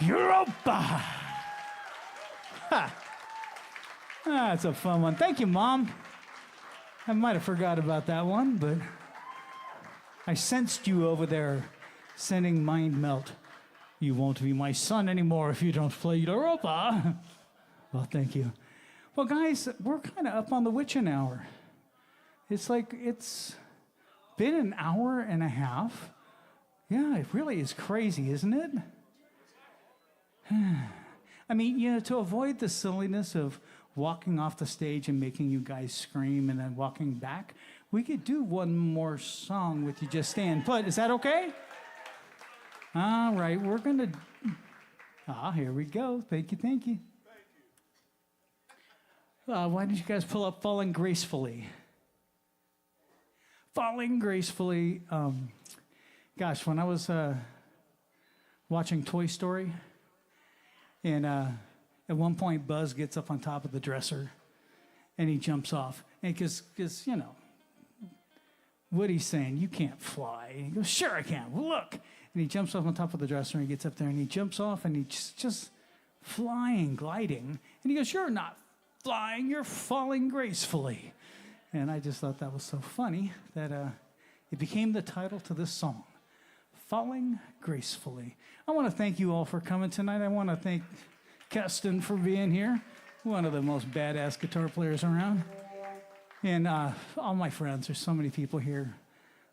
Europa! Ha! That's a fun one. Thank you, Mom. I might have forgot about that one, but I sensed you over there sending mind melt. You won't be my son anymore if you don't play Europa. Well, thank you. Well, guys, we're kind of up on the witching hour. It's like it's been an hour and a half. Yeah, it really is crazy, isn't it? I mean, you know, to avoid the silliness of walking off the stage and making you guys scream and then walking back, we could do one more song with you just stand put. Is that okay? All right, we're going to... here we go. Thank you, thank you. Why don't you guys pull up Falling Gracefully? Falling Gracefully. Gosh, when I was watching Toy Story, and at one point Buzz gets up on top of the dresser, and he jumps off. And because, you know, Woody's saying, you can't fly. And he goes, sure I can. Well, look. And he jumps off on top of the dresser, and he gets up there, and he jumps off, and he's just flying, gliding. And he goes, you're not flying, you're falling gracefully. And I just thought that was so funny that it became the title to this song, Falling Gracefully. I want to thank you all for coming tonight. I want to thank Keston for being here, one of the most badass guitar players around. And all my friends, there's so many people here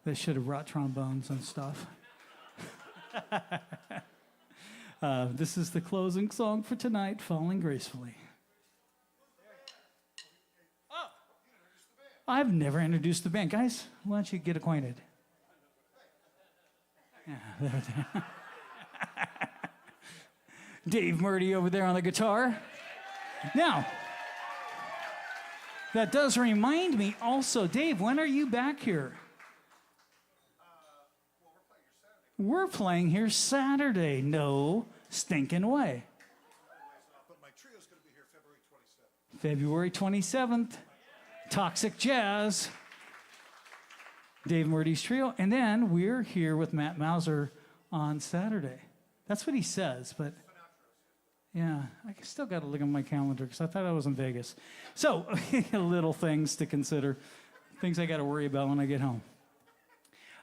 that should have brought trombones and stuff. This is the closing song for tonight, Falling Gracefully. I've never introduced the band. Guys, why don't you get acquainted? Yeah, there. Dave Murdy over there on the guitar. Now, that does remind me also, Dave, when are you back here? We're playing here Saturday. No stinking way. But my trio's going to be here February 27th. February 27th. Toxic Jazz. Dave Murdy's trio. And then we're here with Matt Mauser on Saturday. That's what he says, but yeah, I still got to look at my calendar because I thought I was in Vegas. So, little things to consider. Things I got to worry about when I get home.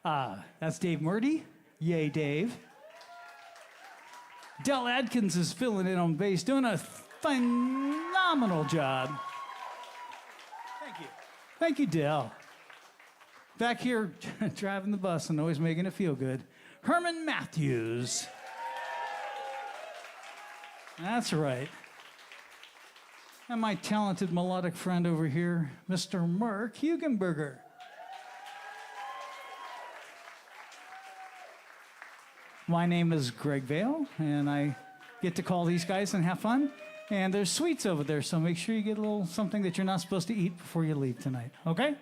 That's Dave Murdy. Yay, Dave. Del Adkins is filling in on bass, doing a phenomenal job. Thank you. Thank you, Del. Back here, driving the bus and always making it feel good, Herman Matthews. That's right. And my talented melodic friend over here, Mr. MARC HUGENBERGER. My name is Greg VAIL, and I get to call these guys and have fun. And there's sweets over there, so make sure you get a little something that you're not supposed to eat before you leave tonight, okay?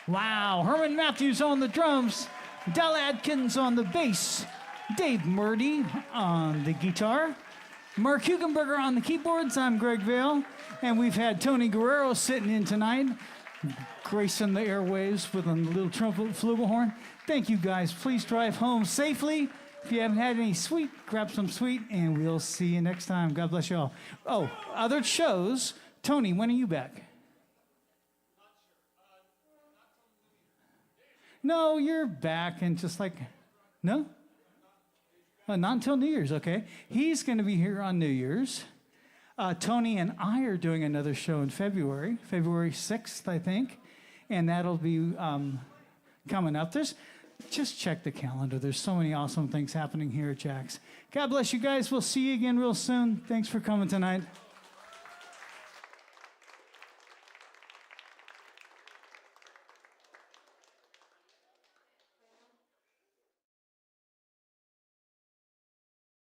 Wow, Herman Matthews on the drums, Del Adkins on the bass, Dave Murdy on the guitar, Mark Hugenberger on the keyboards. I'm Greg Vail, and we've had Tony Guerrero sitting in tonight, gracing the airwaves with a little trumpet flugelhorn. Thank you guys. Please drive home safely. If you haven't had any sweet, grab some sweet, and we'll see you next time. God bless you all. Oh, other shows. Tony, when are you back? No, you're back and just like, no? Oh, not until New Year's, okay. He's going to be here on New Year's. Tony and I are doing another show in February 6th, I think, and that'll be coming up. Just check the calendar. There's so many awesome things happening here at JAX. God bless you guys. We'll see you again real soon. Thanks for coming tonight.